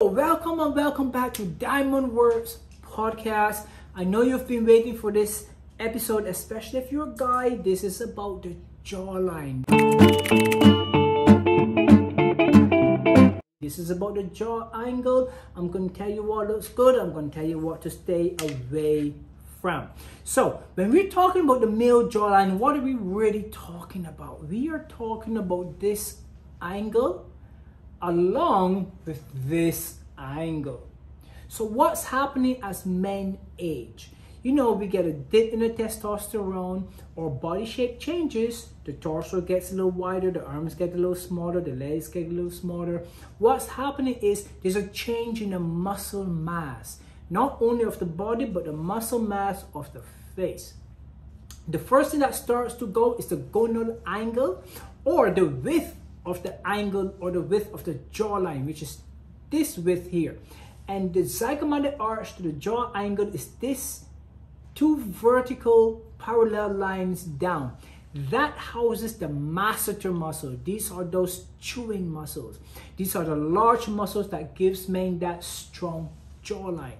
Welcome and welcome back to Diamond Words Podcast. I know you've been waiting for this episode, especially if you're a guy. This is about the jawline. This is about the jaw angle. I'm going to tell you what looks good. I'm going to tell you what to stay away from. So when we're talking about the male jawline, what are we really talking about? We are talking about this angle along with this angle. So what's happening as men age? You know, we get a dip in the testosterone, or body shape changes. The torso gets a little wider, the arms get a little smaller, the legs get a little smaller. What's happening is there's a change in the muscle mass, not only of the body, but the muscle mass of the face. The first thing that starts to go is the gonal angle, or the width of the angle, or the width of the jawline, which is this width here. And the zygomatic arch to the jaw angle is this two vertical parallel lines down. That houses the masseter muscle. These are those chewing muscles. These are the large muscles that gives men that strong jawline.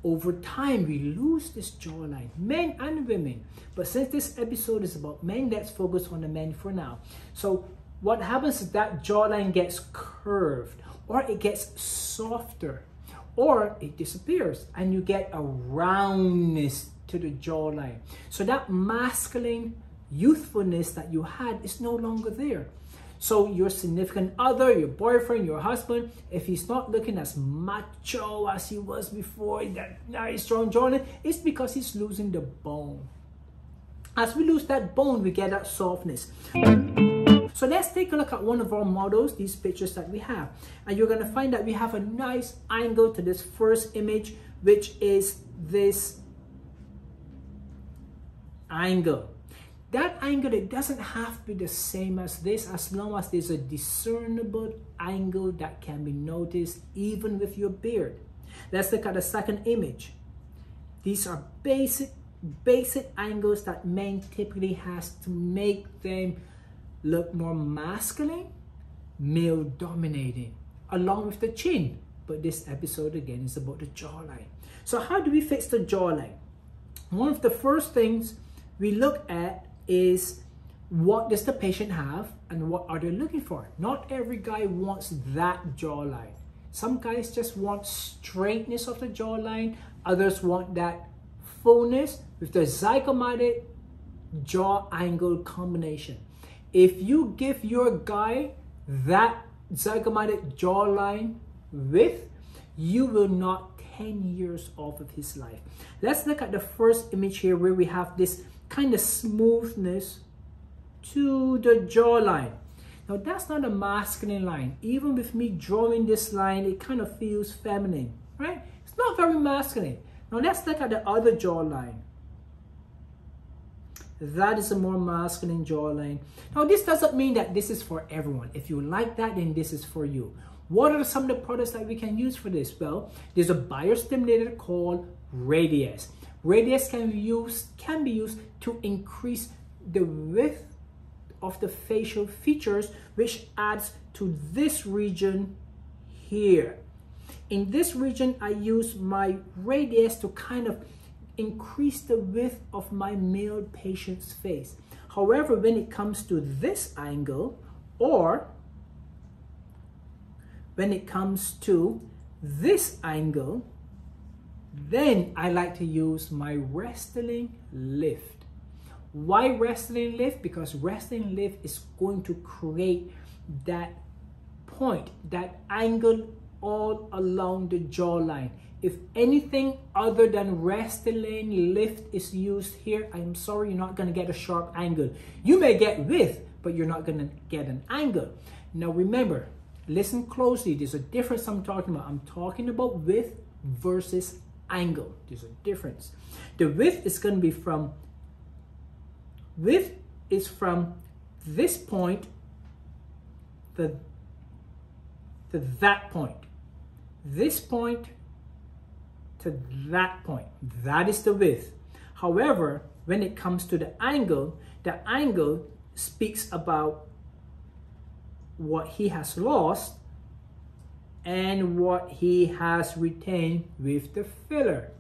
Over time, we lose this jawline, men and women. But since this episode is about men, let's focus on the men for now. So what happens is that jawline gets curved, or it gets softer, or it disappears, and you get a roundness to the jawline. So that masculine youthfulness that you had is no longer there. So your significant other, your boyfriend, your husband, if he's not looking as macho as he was before, that nice strong jawline, it's because he's losing the bone. As we lose that bone, we get that softness. So let's take a look at one of our models, these pictures that we have. And you're going to find that we have a nice angle to this first image, which is this angle. That angle, it doesn't have to be the same as this, as long as there's a discernible angle that can be noticed even with your beard. Let's look at the second image. These are basic angles that men typically has to make them look more masculine, male dominating, along with the chin. But this episode again is about the jawline. So how do we fix the jawline? One of the first things we look at is, what does the patient have and what are they looking for? Not every guy wants that jawline. Some guys just want straightness of the jawline. Others want that fullness with the zygomatic jaw angle combination. If you give your guy that zygomatic jawline width, you will knock 10 years off of his life. Let's look at the first image here, where we have this kind of smoothness to the jawline. Now that's not a masculine line. Even with me drawing this line, it kind of feels feminine, right? It's not very masculine. Now let's look at the other jawline. That is a more masculine jawline. Now this doesn't mean that this is for everyone. If you like that, then this is for you. What are some of the products that we can use for this? Well, there's a biostimulator called Radius. Radius can be used to increase the width of the facial features, which adds to this region here. In this region, I use my Radius to kind of increase the width of my male patient's face. However, when it comes to this angle, or when it comes to this angle, then I like to use my wrestling lift. Why wrestling lift? Because wrestling lift is going to create that point, that angle all along the jawline. If anything other than wrestling lift is used here, I'm sorry, you're not going to get a sharp angle. You may get width, but you're not going to get an angle. Now remember, listen closely. There's a difference I'm talking about. I'm talking about width versus angle. There's a difference. The width is going to be from this point to that point. This point to that point. That is the width. However, when it comes to the angle speaks about what he has lost and what he has retained with the filler.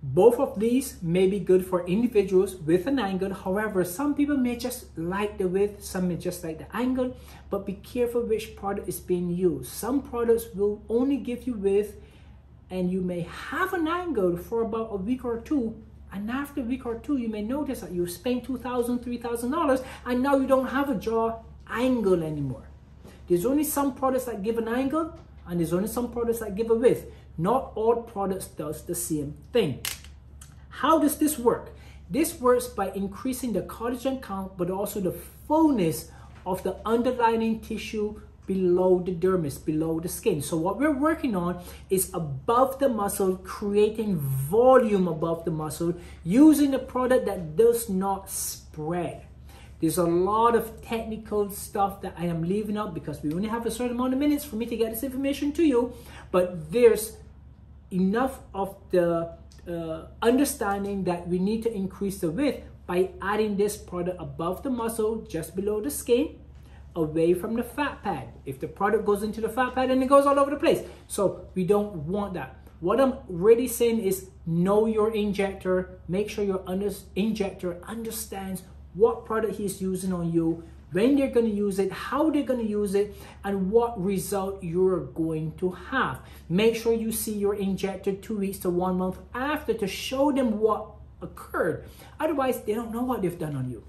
Both of these may be good for individuals with an angle. However, some people may just like the width, some may just like the angle, but be careful which product is being used. Some products will only give you width, and you may have an angle for about a week or two, and after a week or two, you may notice that you spent $2,000, $3,000, and now you don't have a jaw angle anymore. There's only some products that give an angle, and there's only some products that give a width. Not all products does the same thing. How does this work? This works by increasing the collagen count, but also the fullness of the underlying tissue below the dermis, below the skin. So what we're working on is above the muscle, creating volume above the muscle, using a product that does not spread. There's a lot of technical stuff that I am leaving out because we only have a certain amount of minutes for me to get this information to you, but there's enough of the understanding that we need to increase the width by adding this product above the muscle, just below the skin, away from the fat pad. If the product goes into the fat pad, then it goes all over the place. So we don't want that. What I'm really saying is know your injector. Make sure your injector understands what product he's using on you, when they're going to use it, how they're going to use it, and what result you're going to have. Make sure you see your injector 2 weeks to 1 month after to show them what occurred. Otherwise, they don't know what they've done on you.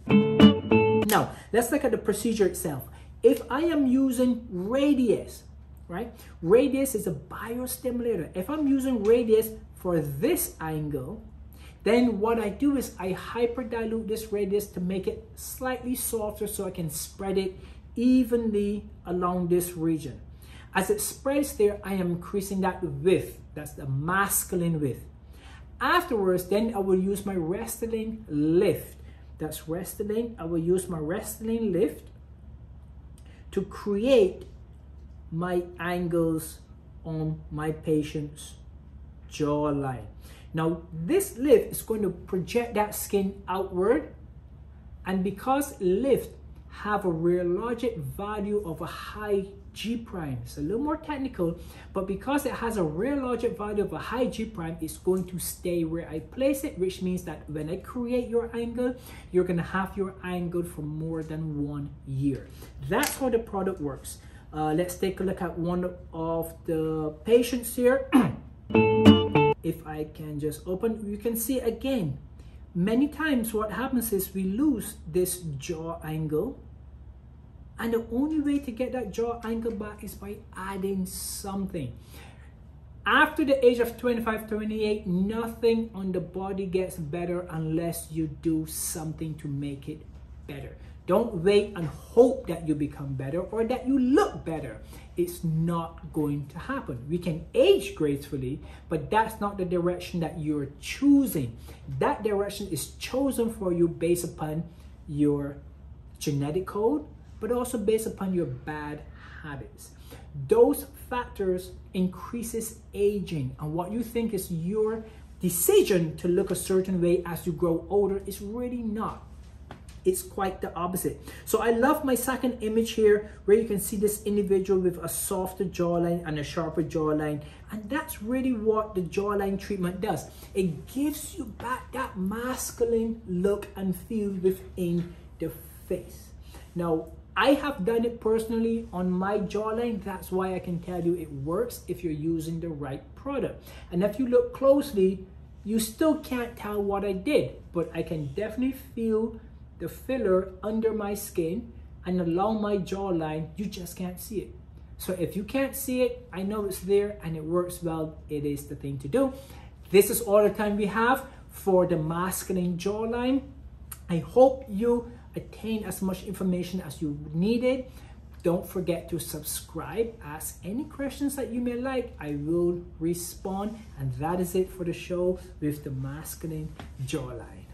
Now, let's look at the procedure itself. If I am using Radius, right? Radius is a biostimulator. If I'm using Radius for this angle, then what I do is I hyperdilute this Radius to make it slightly softer so I can spread it evenly along this region. As it spreads there, I am increasing that width. That's the masculine width. Afterwards, then I will use my Restylane lift. That's Restylane. I will use my Restylane lift to create my angles on my patient's jawline. Now, this lift is going to project that skin outward, and because lift have a rheologic value of a high G prime, it's a little more technical, but because it has a rheologic value of a high G prime, it's going to stay where I place it, which means that when I create your angle, you're going to have your angle for more than 1 year. That's how the product works. Let's take a look at one of the patients here. If I can just open, you can see again, many times what happens is we lose this jaw angle, and the only way to get that jaw angle back is by adding something. After the age of 25, 28, nothing on the body gets better unless you do something to make it better. Don't wait and hope that you become better or that you look better. It's not going to happen. We can age gracefully, but that's not the direction that you're choosing. That direction is chosen for you based upon your genetic code, but also based upon your bad habits. Those factors increases aging, and what you think is your decision to look a certain way as you grow older is really not. It's quite the opposite. So I love my second image here where you can see this individual with a softer jawline and a sharper jawline. And that's really what the jawline treatment does. It gives you back that masculine look and feel within the face. Now, I have done it personally on my jawline. That's why I can tell you it works if you're using the right product. And if you look closely, you still can't tell what I did, but I can definitely feel the filler under my skin and along my jawline. You just can't see it. So if you can't see it, I know it's there and it works well. It is the thing to do. This is all the time we have for the masculine jawline. I hope you attain as much information as you needed. Don't forget to subscribe. Ask any questions that you may like. I will respond. And that is it for the show with the masculine jawline.